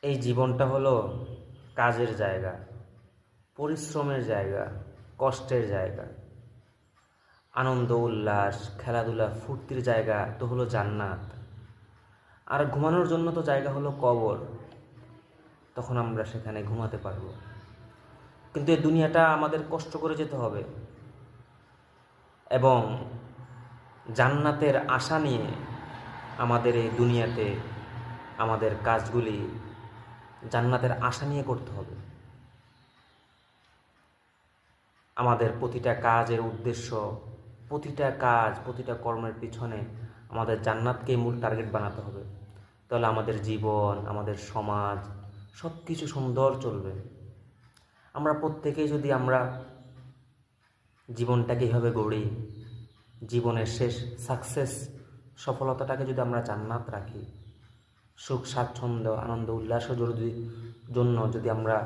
এই জীবনটা হলো কাজের জায়গা, পরিশ্রমের জায়গা, কষ্টের জায়গা। আনন্দ উল্লাস, খেলাধুলা, ফুর্তির জায়গা তো হলো জান্নাত। আর ঘুমানোর জন্য তো জায়গা হলো কবর। তখন আমরা সেখানে ঘুমাতে পারবো। কিন্তু এই দুনিয়াটা আমাদের কষ্ট করে যেতে হবে, এবং জান্নাতের আশা নিয়ে আমাদের এই দুনিয়াতে আমাদের কাজগুলি জান্নাতের আশা নিয়ে করতে হবে। আমাদের প্রতিটা কাজের উদ্দেশ্য, প্রতিটা কাজ, প্রতিটা কর্মের পিছনে আমাদের জান্নাতকেই মূল টার্গেট বানাতে হবে। তাহলে আমাদের জীবন, আমাদের সমাজ সব কিছু সুন্দর চলবে। আমরা প্রত্যেকেই যদি আমরা জীবনটাকে এইভাবে গড়ি, জীবনের শেষ সাকসেস, সফলতাটাকে যদি আমরা জান্নাত রাখি, সুখ স্বাচ্ছন্দ্য আনন্দ উল্লাসের জন্য যদি আমরা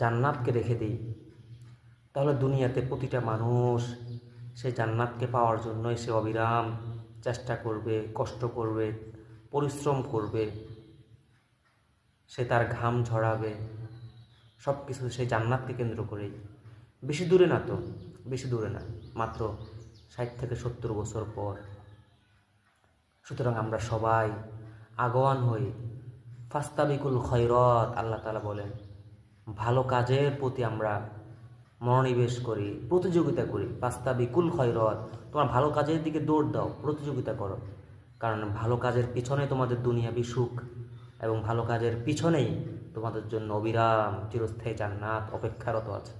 জান্নাতকে রেখে দিই, তাহলে দুনিয়াতে প্রতিটা মানুষ সেই জান্নাতকে পাওয়ার জন্যই সে অবিরাম চেষ্টা করবে, কষ্ট করবে, পরিশ্রম করবে, সে তার ঘাম ঝরাবে, সব কিছু সেই জান্নাতকে কেন্দ্র করেই। বেশি দূরে না তো, বেশি দূরে না, মাত্র 60 থেকে 70 বছর পর। সুতরাং আমরা সবাই আগুয়ান হই, ফাস্তাবিকুল খয়রাত, আল্লাহ তাআলা বলেন, ভালো কাজের প্রতি আমরা মনোনিবেশ করি, প্রতিযোগিতা করি। ফাস্তাবিকুল খয়রাত, তোমার ভালো কাজের দিকে দৌড় দাও, প্রতিযোগিতা করো। কারণ ভালো কাজের পিছনে তোমাদের দুনিয়াবি সুখ, এবং ভালো কাজের পিছনেই তোমাদের জন্য অবিরাম চিরস্থায়ী জান্নাত অপেক্ষারত আছে।